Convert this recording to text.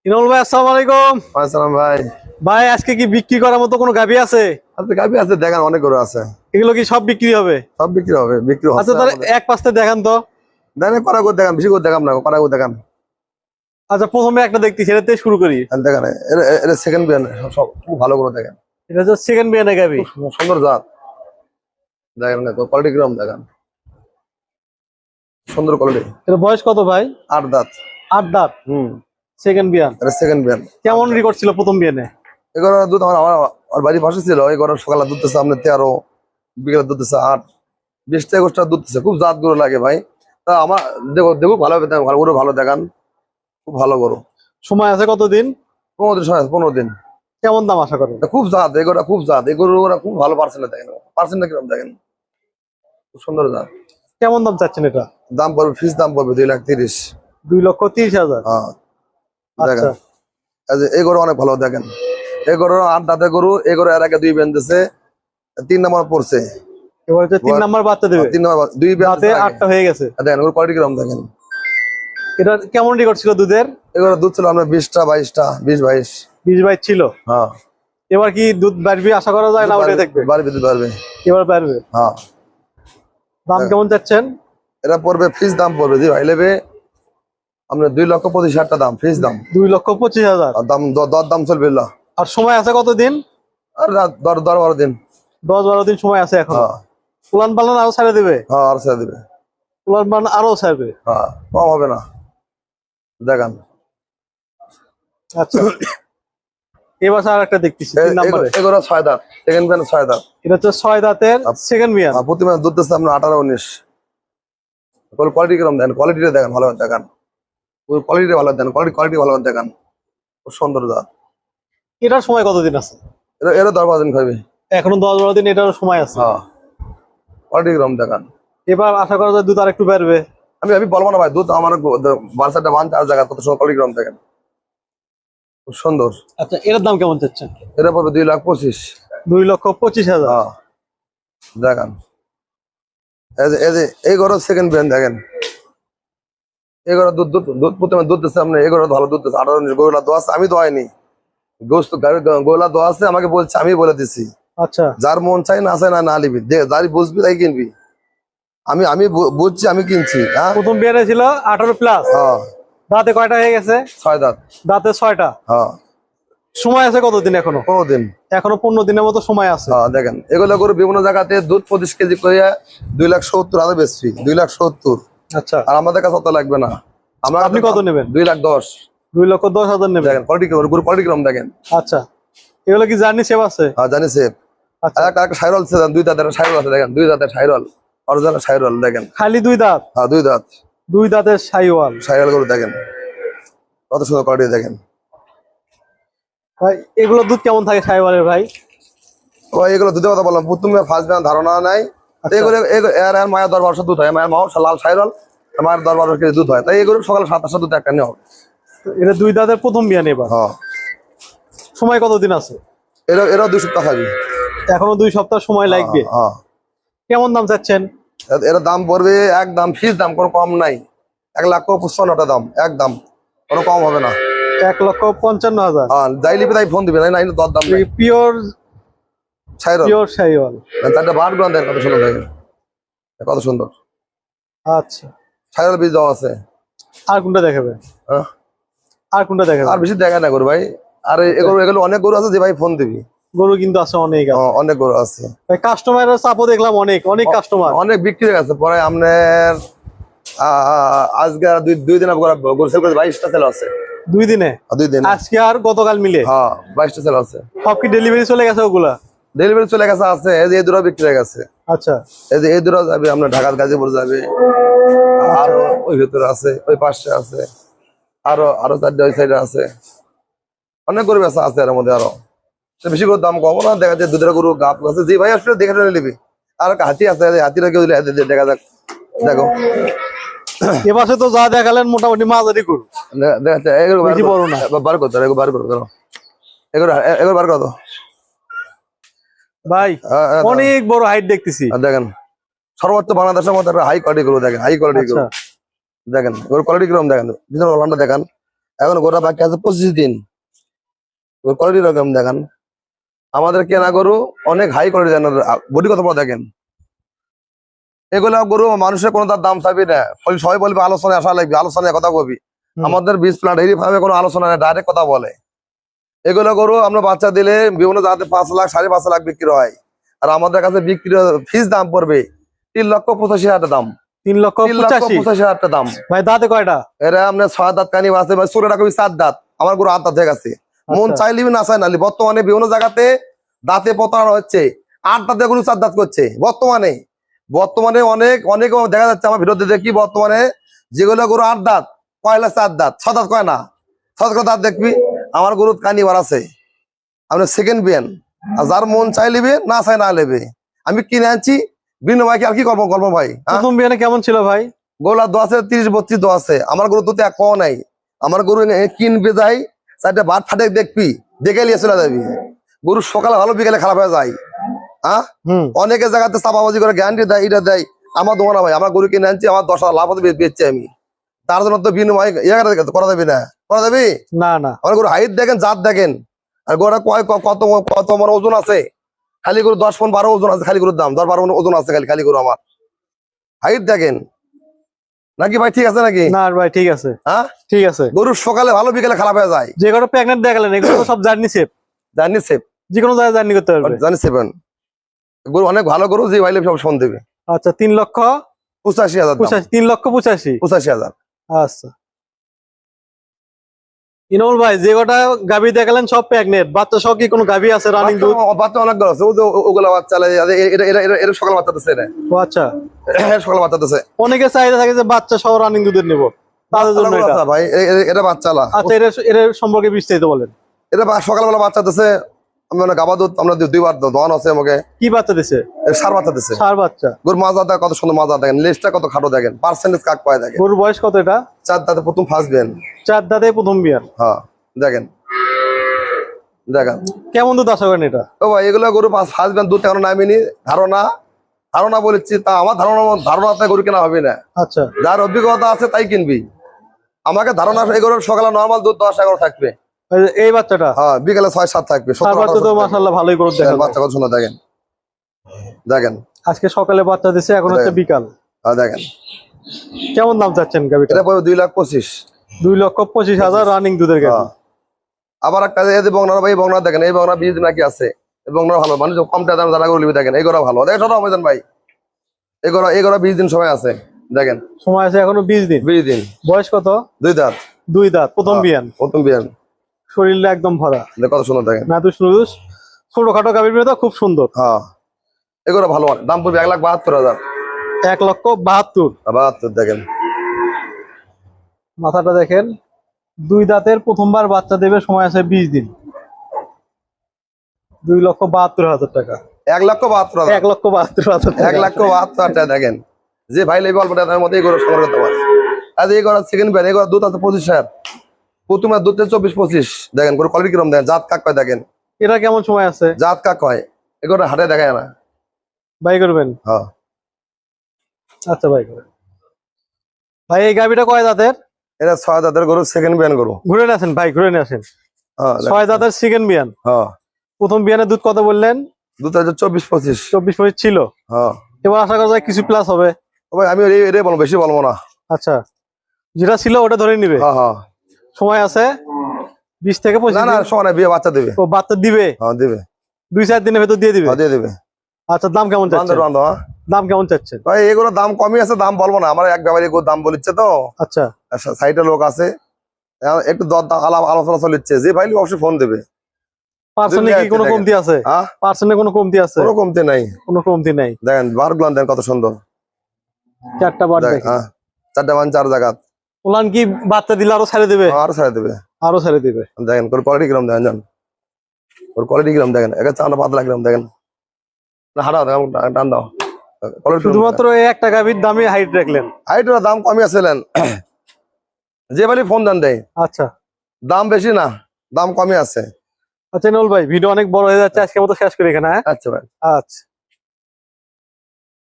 Enol ভাই, আসসালামু আলাইকুম। আসসালাম ভাই। ভাই, আজকে কি বিক্রি করার মতো কোনো গাভী আছে? আপনি গাভী আছে দেখেন, অনেক গরু আছে। এগুলো কি সব বিক্রি হবে? সব বিক্রি হবে, বিক্রি আচ্ছা, হচ্ছে তাহলে আমাদের। এক পাশে দেখান তো। দেখেন কড়া করে দেখান, বেশি করে দেখান না, কড়া করে দেখান। আচ্ছা, প্রথমে একটা দেখতে, সেটাতে শুরু করি। আর দেখেন এটা সেকেন্ড বিয়ান, সব খুব ভালো করে দেখেন। এটা হচ্ছে সেকেন্ড বিয়ানের গাভী। খুব সুন্দর জাত। দেখেন কোয়ালিটি গ্রাম দেখেন, সুন্দর কোয়ালিটি। এটা বয়স কত ভাই? 8 দাঁত। 8 দাঁত। সেকেন্ড বিয়ান। এটা সেকেন্ড বিয়ান। কেমন রেকর্ড ছিল প্রথম বিয়ানে? এগুলো দুধ আমার বাড়ির পাশে ছিল। এগুলো সকালে দুধ দিচ্ছে আপনার 13, বিকেলে দুধ দিচ্ছে 8, 20টা 21টা দুধ দিচ্ছে। খুব জাত গরু লাগে ভাই। তা আমার দেখো দেখো ভালো হবে, ভালো গরু ভালো দেখান, খুব ভালো গরু। সময় আছে কতদিন? 15 দিন, সময় 15 দিন। কেমন দাম আশা করেন? খুব জাত এগুলো, খুব জাত এগুলো, ওরা খুব ভালো পার্সেন্ট দেখেন, পার্সেন্ট কিরকম দেখেন, খুব সুন্দর জাত। কেমন দাম চাচ্ছেন এটা? দাম পড়বে, ফিস দাম পড়বে 2,30,000। 2,30,000। হ্যাঁ আচ্ছা। দেখেন, এই গরু অনেক ভালো দেখেন। এই গরু 8 দাঁতের গরু। এই গরু এর আগে 2 বেঁধেছে, 3 নম্বর পড়ছে। এবার হচ্ছে 3 নাম্বার বাচ্চা দেবে। 3 নম্বর 2 দাঁতে 8টা হয়ে গেছে। দেখেন ওর কোয়ালিটি কিরকম দেখেন। এটা কেমন রেকর্ড ছিল দুধের? এগুলো দুধ ছিল আপনার 20টা 22টা, 20-22। 20-22 ছিল। হ্যাঁ, এবার কি দুধ বাড়বে আশা করা যায়, না ওটাই থাকবে? বাড়বে, দুধ বাড়বে। এবার বাড়বে। হ্যাঁ। দাম কেমন চাচ্ছেন? এটা পড়বে, ফিস দাম পড়বে জি ভাই নেবে আপনার 2,25,000 দাম, ফিস দাম। 2,25,000। আর দাম দর দাম চলবে না। আর সময় আছে কতদিন? আর 10-12 দিন। 10-12 দিন সময় আছে এখন। হ্যাঁ উলান পালান আরো ছাড়ে দেবে? হ্যাঁ, আর ছেড়ে দিবে। উলান পালান আরো ছাড়বে? হ্যাঁ, কম হবে না দেখান। আচ্ছা, এবার আর একটা দেখতেছি 3 নম্বরে। এগুলো 6 দাঁত, সেকেন্ড বিয়ান 6 দাঁত। এটা হচ্ছে 6 দাঁতের সেকেন্ড বিয়ান। প্রতি মাসে দুধ দিচ্ছে আপনার 18-19। কোয়ালিটি কিরকম দেন, কোয়ালিটিটা দেখেন, ভালো দেখান। কোয়ালিটি ভালো দেন, কোয়ালিটি ভালো দেখান, খুব সুন্দর জাত। এটার সময় কতদিন আছে? এরা 10-12 দিন খাবে। এখনো 10-12 দিন এটার সময় আছে। হ্যাঁ, কোয়ালিটি কিরকম দেখান। এবার আশা করা যায় দুধ আর একটু বাড়বে। আমি বলবো না ভাই, দুধ আমার বাচ্চাটা বান 4 জায়গা, কত সময় কোয়ালিটি কিরকম দেখেন, খুব সুন্দর। আচ্ছা, এটার দাম কেমন চাচ্ছেন? এটা পড়বে 2,25,000। 2,25,000। হ্যাঁ দেখান। এই গরু সেকেন্ড বিয়ান দেখেন। এই গরু দুধ দুধ দুধ প্রথমে দুধ দিচ্ছে আপনার। এই গরু ভালো দুধ দিচ্ছে, 18 গরুলা দোয়া আছে, আমি দোয়াইনি। গোস্ত গরুলা দোয়া আছে, আমাকে বলছে, আমি বলে দিছি। আচ্ছা, যার মন চাই না চাই না নিবি, যারই বুঝবি তাই কিনবি। আমি আমি বুঝছি, আমি কিনছি। হ্যাঁ, প্রথম বিয়ানে ছিল 18 প্লাস। হ্যাঁ, দাঁতে কয়টা হয়ে গেছে? 6 দাঁত। দাঁতে 6টা। হ্যাঁ, সময় আছে কতদিন এখনো? 15 দিন। এখনো 15 দিনের মতো সময় আছে। হ্যাঁ দেখেন, এগুলো গরু বিভিন্ন জায়গাতে দুধ 25 কেজি করে 2,70,000 বেচছি, 2,70,000। আচ্ছা, আর আমাদের কাছে অত লাগবে না। আমরা আপনি কত নেবেন? 2,10,000। 2,10,000 নেবেন। দেখেন কোয়ালিটি গরু কোয়ালিটি কিরকম দেখেন। আচ্ছা, এগুলো কি জার্নি সেভ আছে? হ্যাঁ জানি সেফ। আচ্ছা, একটা সাইরল ছিল, 2 দাঁতের সাইরল আছে দেখেন, 2 দাঁতের সাইরল, অরিজিনাল সাইরল দেখেন। খালি 2 দাঁত? হ্যাঁ 2 দাঁত 2 দাঁতের শাইওয়াল। সাইরল গরু দেখেন, কত সুন্দর কোয়ালিটি দেখেন। ভাই, এগুলো দুধ কেমন থাকে শাইওয়ালের ভাই? ওই এগুলো দুধের কথা বললাম, প্রথমে ফার্স্ট ধারণা নাই। আচ্ছা। এগুলো এর মায়ের 10-12 দুধ হয়, মায়ের মাও লাল সাইরল, মায়ের 10-12 কেজি দুধ হয়। তাই এগুলো সকালে 7-8 দুধ একটা নেওয়া হবে। এটা 2 দাঁতের প্রথম বিয়ান। এবার হ্যাঁ, সময় কতদিন আছে? এরাও 2 সপ্তাহ খাবি। এখনো 2 সপ্তাহ সময় লাগবে। হ্যাঁ, কেমন দাম চাচ্ছেন? এর দাম পড়বে একদম ফিস দাম, কোনো কম নাই। 1,55,000 দাম, একদম কোনো কম হবে না। 1,55,000। হ্যাঁ, যাই লিপে তাই ফোন দিবে, নাই দর দাম নাই। পিওর সাইরল পিওর শাইওয়াল। 4টা বার গ্রাম দেখেন, কত সুন্দর দেখেন, কত সুন্দর আচ্ছা, সাইরল বীজ দেওয়া আছে। আর কোনটা দেখাবে? হ্যাঁ, আর কোনটা দেখাবে? আর বেশি দেখা না গরু ভাই। আর এগুলো অনেক গরু আছে যে ভাই ফোন দিবি। গরু কিন্তু আছে অনেক আছে। অনেক গরু আছে। ভাই, কাস্টমারের চাপও দেখলাম অনেক অনেক কাস্টমার। অনেক বিক্রি হয়ে গেছে। পরে আপনার আজকে আর দুই দিন গরু সেল করেছে, 22টা সেল আছে 2 দিনে? 2 দিন। আজকে আর গতকাল মিলে? হ্যাঁ 22টা সেল আছে। সব কি ডেলিভারি চলে গেছে ওগুলা? ডেলিভারি চলে গেছে, আছে এই যে এই দুটো বিক্রি হয়ে গেছে। আচ্ছা, এই যে এই দুটো যাবে আপনার ঢাকা গাজীপুর যাবে। আর ওই ভেতরে আছে, ওই পাশে আছে, আরো 4টে ওই সাইডে আছে। অনেক গরু বেচা আছে এর মধ্যে। আরো বেশি করে দাম কম না, দেখা যায় দুধের গরু গাপ আছে যে ভাই আসলে দেখে শুনে নিবি। আর একটা হাতি আছে, হাতিটা কেউ দেখা যাক, দেখো। এপাশে তো যা দেখালেন মোটামুটি মাঝারি গরু, দেখা যাচ্ছে এগুলো বেশি বড় না। বার করতে, এগুলো বার করো, এগুলো বার করো ভাই। অনেক বড় হাইট দেখতেছি। দেখেন, সর্বোচ্চ বাংলাদেশের মধ্যে একটা হাই কোয়ালিটি গরু দেখেন, হাই কোয়ালিটি গরু আচ্ছা, দেখেন। ওর কোয়ালিটি কিরকম দেখেন, পিছনে লন্ডা দেখান, এখন গোটা বাকি আছে 25 দিন। কোয়ালিটি রকম দেখেন, আমাদের কেনা গরু অনেক হাই কোয়ালিটি দেন, বডি কত বড় দেখেন। এগুলা গরু মানুষের কোনো তার দাম চাইবি না, সবাই বলবে আলোচনায় আসা লাগবে, আলোচনায় কথা কবি। আমাদের বীজ প্লান্ট ডেইরি ফার্মে কোনো আলোচনা নেই, ডাইরেক্ট কথা বলে। এগুলো গরু আমরা বাচ্চা দিলে বিভিন্ন জায়গাতে 5 লাখ 5.5 লাখ বিক্রি হয়, আর আমাদের কাছে বিক্রি ফিস দাম পড়বে 3,85,000 দাম। 3,85,000 দাম। ভাই দাঁতে কয়টা? এরা আপনার 6 দাঁত কানি আছে, 16 কবি 7 দাঁত, আমার গরু 8 দাঁত হয়ে গেছে। মন চাইলি না চাই নালি, বর্তমানে বিভিন্ন জায়গাতে দাঁতে প্রতারণা হচ্ছে, 8 দাঁতে গরু 4 দাঁত করছে বর্তমানে অনেক অনেক দেখা যাচ্ছে আমার ভিডিওতে দেখি, বর্তমানে যেগুলো গরু 8 দাঁত কয়লা 4 দাঁত 6 দাঁত কয় না, 6 দাঁত দেখবি। আমার গরু কানি বার আছে, আপনি সেকেন্ড বিয়ান, আর যার মন চাই লিবে না চাই না লেবে। আমি কিনে আনছি বিনিময় কি আর কি করবো ভাই। প্রথম বিয়ানে কেমন ছিল ভাই? গোলা 10 আছে, 30-32 দো আছে। আমার গরু দুটো এক পাও নাই। আমার গরু কিনবে যাই 4টা ভাত ফাটে দেখবি, দেখে নিয়ে চলে যাবি। গরু সকালে ভালো, বিকেলে খারাপ হয়ে যায়। অনেকে জায়গাতে চাপাবাজি করে গ্যারান্টি দেয়, এটা দেয়। আমার দোকানা ভাই, আমার গরু কিনে আনছি, আমার 10 লাভ হতে বেচছি আমি। তার জন্য তো বিনিময় করা যাবি না, করা যাবি না না। আমার গরু হাইট দেখেন, জাত দেখেন, আর গোড়া কত কত আমার ওজন আছে। খালি গরু 10 পন 12 ওজন আছে, খালি গরুর দাম 10-12 ওজন আছে খালি গরু আমার। হাইট দেখেন নাকি ভাই, ঠিক আছে নাকি? না ভাই ঠিক আছে, হ্যাঁ ঠিক আছে। গরু সকালে ভালো, বিকেলে খারাপ হয়ে যায়। যে কটা প্রেগনেন্ট দেখালেন এগুলো তো সব জার্নি সেফ, জানি সেফ, যে কোনো জায়গায় জার্নি করতে পারবে। জানি সেভেন গরু অনেক ভালো গরু, যে ভাইলে সব ফোন দেবে। আচ্ছা 3,85,000 3,85,000। 85,000। আচ্ছা ইনমল ভাই, যে কটা গাভী দেখালেন সব প্রেগনেন্ট, বাচ্চা সহ কি কোনো গাভী আছে রানিং দুধ? বাচ্চা অনেক গরু আছে, ওগুলা বাচ্চা এটা সকাল বাচ্চা দিচ্ছে, ও আচ্ছা, সকাল বাচ্চা দিচ্ছে। অনেকে চাহিদা থাকে যে বাচ্চা সহ রানিং দুধের নেবো, তাদের জন্য এটা। ভাই এটা বাচ্চা। আচ্ছা এর সম্পর্কে বিস্তারিত বলেন। এটা সকালবেলা বাচ্চা দিচ্ছে, আমি গাবা দুধ আমরা 2বার দোয়ান আছে আমাকে। কি বাচ্চা দিছে? সার বাচ্চা দিচ্ছে। সার বাচ্চা। গরুর মাজা দেয় কত সুন্দর, মাজা দেখেন, লেজটা কত খাটো দেখেন, পার্সেন্টেজ কাক পায় দেখেন। গরুর বয়স কত এটা? 4 দাঁতে প্রথম ফার্স্ট বিয়ান। 4 দাঁতে প্রথম বিয়ান। হ্যাঁ দেখেন দেখেন কেমন দুধ আশা করেন এটা? ও ভাই এগুলো গরু ফার্স্ট বিয়ান দুধ এখনো নামিনি। ধারণা বলেছি, তা আমার ধারণাতে গরু কেনা হবে না। আচ্ছা, যার অভিজ্ঞতা আছে তাই কিনবি। আমাকে ধারণা এই গরুর সকালে নর্মাল দুধ 10-11 থাকবে। এই বাচ্চাটা? হ্যাঁ বিকেলে 6-7 থাকবে। সার বাচ্চা তো মাশাআল্লাহ ভালোই গরু দেখেন, বাচ্চা কত সুন্দর দেখেন দেখেন। আজকে সকালে বাচ্চা দিছে, এখন হচ্ছে বিকাল। হ্যাঁ দেখেন। কেমন দাম চাচ্ছেন গাবিটা? এটা পড়বে 2,25,000। 2,25,000 রানিং দুধের গাবি। আবার একটা বগনার ভাই, বগনা দেখেন, এই বগনা 20 দিন নাকি আছে। এই বগনা ভালো, মানুষ কম টাকা দাম গরু নিবে দেখেন। এই গরু ভালো দেখেন, সব আমাজন ভাই। এই গরু 20 দিন সময় আছে দেখেন, সময় আছে এখনো 20 দিন। 20 দিন। বয়স কত? 2 দাঁত। 2 দাঁত প্রথম বিয়ান। প্রথম বিয়ান। শরীরটা একদম ভরা, কত সুন্দর দেখেন। নাদুস নুদুস, ছোটখাটো গাবির মেয়ে তো খুব সুন্দর। হ্যাঁ এগুলো ভালো, দাম পড়বে 1,72,000। 1,72,000 দেখেন। মাথাটা দেখেন, 2 দাঁতের প্রথমবার বাচ্চা দেবে, সময় আছে 20 দিন। 2,72,000 টাকা। 1,72,000। 1,72,000 টাকা। 1,72,000 টাকা দেখেন। যে ভাই লেগে অল্প টাকার মধ্যে এই গরু সংগ্রহ করতে পারে। আজ এই গরু সেকেন্ড বিয়ান, এই গরু দুধ আছে 25,000। প্রথমে দুধ 24-25 দেখেন। গরু কোয়ালিটি কিরকম দেখেন, জাত কাক পায় দেখেন। এটা কেমন সময় আছে? জাত কাক হয় এগুলো হাটে দেখায় না। বাই করবেন? হ্যাঁ আচ্ছা বাই করবেন। ভাই এই গাবিটা কয় দাঁতের? এটা 6 দাঁতের গরু, সেকেন্ড বিয়ান গরু। ঘুরে আসেন ভাই, ঘুরে আসেন। 6 দাঁতের সেকেন্ড বিয়ান। হ্যাঁ প্রথম বিয়ানের দুধ কত বললেন? দুধ আছে 24-25। 24-25 ছিল। হ্যাঁ এবার আশা করা যায় কিছু প্লাস হবে। ভাই আমি এটাই বলবো, বেশি বলবো না। আচ্ছা, যেটা ছিল ওটা ধরে নিবে। হ্যাঁ হ্যাঁ সময় আছে 20 থেকে 25 না, দিন। সময় নাই, বিয়ে বাচ্চা দেবে। ও বাচ্চা দিবে? হ্যাঁ দিবে। 2-4 দিনের ভেতর দিয়ে দিবে? হ্যাঁ দিয়ে দেবে। আচ্ছা, দাম কেমন চাচ্ছেন? দাম কেমন চাচ্ছেন? ভাই এগুলো দাম কমই আছে, দাম বলবো না। আমার এক ব্যাপারী দাম বলিচ্ছে তো। আচ্ছা, সাইডে লোক আছে, একটু আলোচনা চলিচ্ছে। যে ভাই অবশ্যই ফোন দেবে। পার্সেন্টে কি কোনো কমতি আছে? হ্যাঁ পার্সেন্টে কোনো কমতি আছে? কোনো কমতি নাই, কোনো কমতি নাই। দেখেন বারগুলান দেখেন কত সুন্দর। 4টা বার দেখেন। হ্যাঁ 4টা মান 4 জায়গা। ওলান কি বাচ্চা দিলে আরো ছেড়ে দেবে? আরো ছেড়ে দেবে। আরো ছেড়ে দেবে। দেখেন ওর কোয়ালিটি কিরকম দেখেন, জান ওর কোয়ালিটি কিরকম দেখেন। একা চামড়া পাতলা কিরকম দেখেন। না হাঁটা দেখেন, টান দাও। শুধুমাত্র এই একটা গাভীর দামে হাইট রাখলেন? হাইটের দাম কমই আছিলেন, যে বলি ফোন দেন দেয়। আচ্ছা, দাম বেশি না, দাম কমই আছে। আচ্ছা নল ভাই, ভিডিও অনেক বড় হয়ে যাচ্ছে, আজকের মতো শেষ করি এখানে। আচ্ছা ভাই। আচ্ছা।